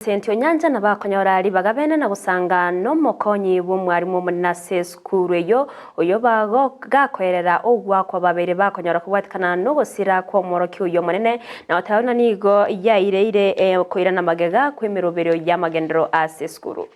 Sentio nyanja na bakonyorari bagabene na gusanga no mokonyi bw'umwarimu munase skuru eyo oyo bago gakwerera ogwa kwa babere bakonyora kubwatikana no gusira kwa moroki uyo munene na watayona nigo yaire koira na magega kwemerobero ya magendero ase skuru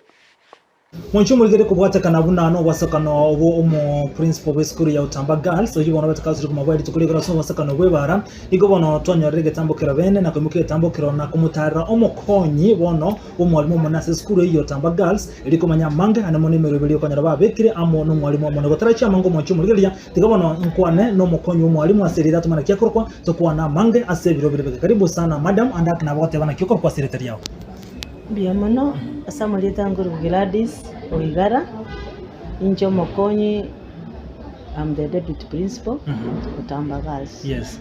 Mwanchu muligere kubwatakana bunano wasakano obo omo principal w'eskuru ya Utamba Girls oyo bona batakazi kumabwari tukuligera so wasakano bwebara igo bono tonyorege tambokera bene na kwimukire tambokero na kumutara omokonyi bono umwalimu munase skuru ya Utamba Girls iliko manyamange anamone merobeli okanyara babekire amo no mwalimu omo gotaracha mango mwanchu muligere tiga bono nkwane no mokonyi umwalimu aserira tumana kyakorwa tokwana mange asebiro bire karibu sana madam andak na bote bana kyokorwa secretary yao Biamono asamuleta nguru Gladys Oigara Injo Mokonyi. I'm the deputy principal Utamba Girls. Yes.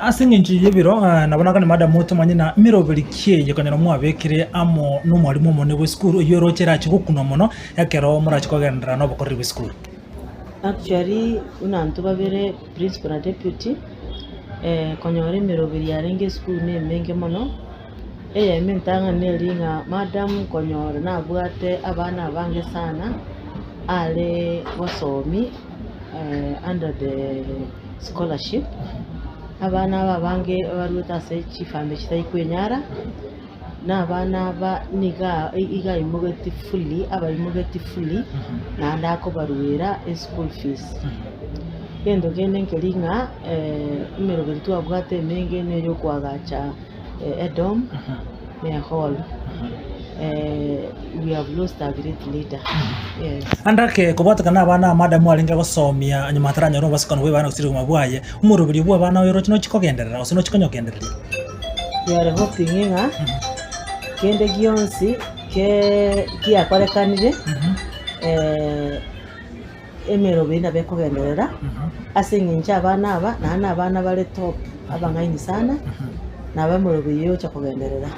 Asinge nchi yebiro nabona kana madam moto manyina mirobeli kie yakanyana mwabekire amo no mwalimu mone we school yoro chera chikukuno mono yakero mura chikogendera no bokori we school. Actually unantu babere principal na deputy konyore mirobeli yarenge school ne menge mono mentanga nelinga madam konyora na bwate abana bange sana ale wasomi under the scholarship abana bange baruta se chifambe chitai kwenyara na abana ba niga iga imugati fully na ndako baruira school fees kendo gene nkelinga imero bintu abwate menge neyo kwagacha Edom, hall. We have lost a great leader. Yes. Andake kubata kana bana madam walinga gosomia nyumatara nyoro basikano we bana usiri kumabwaye umurubiri bwa bana yoro kino chikogenderera usino chikonyogenderera. We are hoping nga kende gionsi ke kiakorekanire emero bina bekogenderera asingincha abana aba na abana bale top abangaini sana na bamorobe yo chakogenderera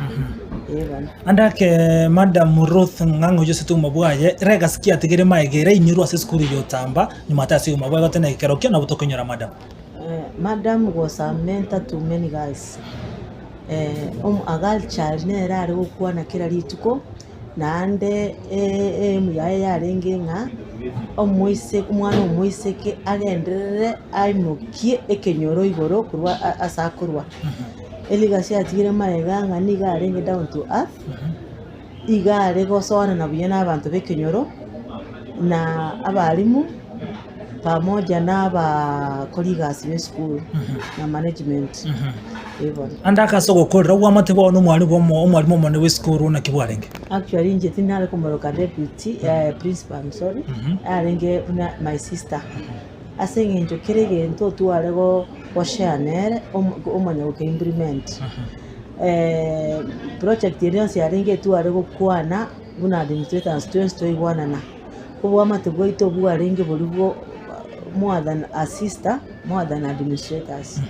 yebana andake madam Ruth ngango yose tumabwaye rega sikia tigere maegere inyuru ase skuru yotamba nyumata ase umabwaye gotena ikerokyo na butokonyora madam madam was a mentor to many guys agal child ne rari okwa na kira lituko nande muyaye yarenge nga omwise umwana omwise ke agenderere ainokie ekenyoro igoro kurwa asakurwa eligasi atigire maega nga niga arenge down to earth igare gosona na buyana abantu bekenyoro na abalimu pamoja na aba colleagues be school na management andaka soko korra wa matebo no mwalimu mone we school na kibwarenge actually nje tinale komoroka deputy principal sorry arenge my sister asenge njo kerege nto tu arego washanere omanya uke implement project yensi arenge tu arego kwana buna administrators to igwana na kuba matebo ito bu arenge boligo more than assistant more than administrators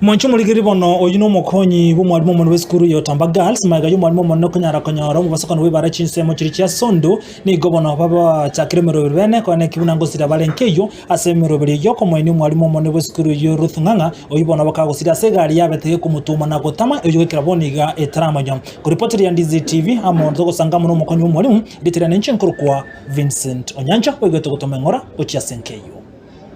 Mwanchu muligiri bono oyino mokonyi bw'umwalimu mone we school ya Utamba Girls maga yo mwalimu mone kunyara konyora mu basakano we barachinse mu kiri kya Sondo ni gobono baba chakire merobere bene kone kibuna ngosira balenkeyo ase merobere yo ko mwalimu mone we school yo Ruth Nganga oyibona bakagosira segari yabeteye kumutuma na gotama eyo wekira boniga etramanyo ku report ya Ndizi TV amonzo gosanga mu mokonyi bw'umwalimu litera nenche nkurukwa Vincent Onyanja wegeto gutomengora uchiasenkeyo